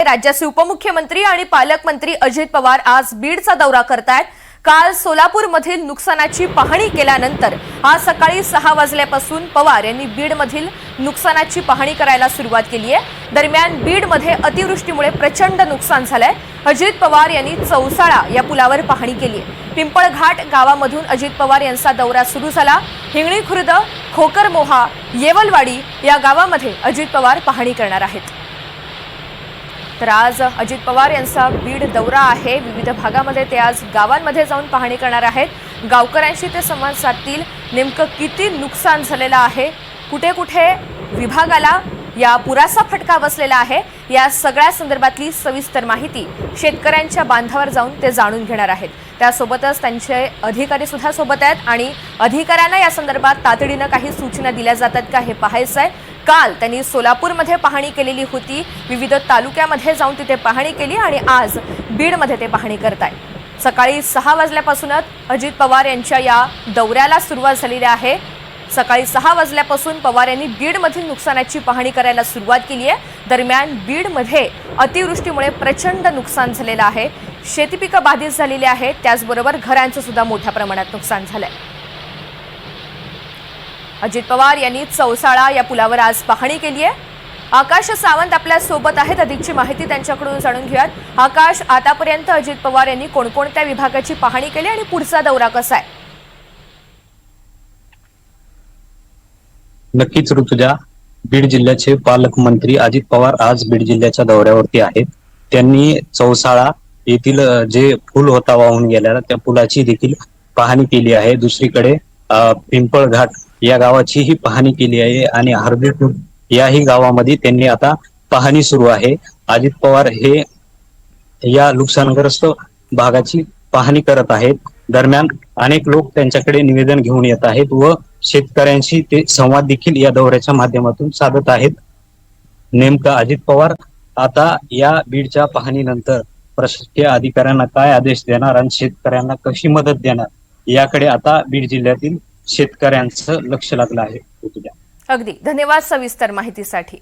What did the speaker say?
राज्याचे उपमुख्यमंत्री आणि पालकमंत्री अजित पवार आज बीडचा दौरा करतायत। काल सोलापूरमधील नुकसानाची पाहणी केल्यानंतर आज सकाळी 6 वाजल्यापासून पवार यांनी बीडमधील नुकसानाची पाहणी करायला सुरुवात केली आहे। दरम्यान बीडमध्ये अतिवृष्टीमुळे प्रचंड नुकसान झालंय। अजित पवार यांनी चौसाळा या पुलावर पाहणी केली आहे। पिंपळघाट गावामधून अजित पवार यांचा दौरा सुरू झाला। हिंगणी खुर्द, खोकरमोहा, येवलवाडी या गावामध्ये अजित पवार पाहणी करणार आहेत। तर आज अजित पवार यांचा बीड दौरा आहे। विविध भागामध्ये ते आज गावांमध्ये जाऊन पाहणी करणार आहेत। गावकऱ्यांशी ते संवाद साधतील। नेमकं किती नुकसान झालेलं आहे, कुठे कुठे विभागाला या पुराचा फटका बसलेला आहे, या सगळ्या संदर्भातली सविस्तर माहिती शेतकऱ्यांच्या बांधावर जाऊन ते जाणून घेणार आहेत। त्यासोबतच त्यांचे अधिकारी सुद्धा सोबत आहेत आणि अधिकाऱ्यांना या संदर्भात तातडीने काही सूचना दिल्या जातात का हे पाहायचं आहे। काल त्यांनी सोलापूरमध्ये पाहणी केलेली होती, विविध तालुक्यामध्ये जाऊन तिथे पाहणी केली आणि आज बीडमध्ये ते पाहणी करतायत। सकाळी 6 वाजल्यापासूनच अजित पवार यांच्या या दौऱ्याला सुरुवात झालेली आहे। सकाळी 6 वाजल्यापासून पवार यांनी बीडमधील नुकसानाची पाहणी करायला सुरुवात केली आहे। दरम्यान बीडमध्ये अतिवृष्टीमुळे प्रचंड नुकसान झालेलं आहे। शेती पिकं बाधित झालेली आहेत, त्याचबरोबर घरांचं सुद्धा मोठ्या प्रमाणात नुकसान झालंय। अजित पवार यांनी चौसाळा या पुलावर आज पाहणी केली आहे। आकाश सावंत आपल्या सोबत आहेत, अधिकची माहिती त्यांच्याकडून जाणून घेऊयात। आकाश, आतापर्यंत अजित पवार यांनी कोणकोणत्या विभागाची पाहणी केली आणि पुढचा दौरा कसा आहे? नक्कीच ऋतुजा, बीड जिल्ह्याचे पालकमंत्री अजित पवार आज बीड जिल्ह्याच्या दौऱ्यावरती आहेत। त्यांनी चौसाळा येथील जे पूल होता वाहून गेलेला त्या पुलाची देखील पाहणी केली आहे। दुसरीकडे पिंपळघाट या गावाचीही पाहणी केली आहे आणि हरदेपूर याही गावामध्ये त्यांनी आता पाहणी सुरू आहे। अजित पवार हे या नुकसानग्रस्त भागाची पाहणी करत आहेत। दरम्यान अनेक लोक त्यांच्याकडे निवेदन घेऊन येत आहेत व शेतकऱ्यांशी ते संवाद देखील या दौऱ्याच्या माध्यमातून साधत आहेत। नेमका अजित पवार आता या बीडच्या पाहणीनंतर प्रशासकीय अधिकाऱ्यांना काय आदेश देणार आणि शेतकऱ्यांना कशी मदत देणार याकडे आता बीड जिल्ह्यातील शेतकऱ्यांचं लक्ष लागलं आहे। अगदी धन्यवाद सविस्तर माहितीसाठी।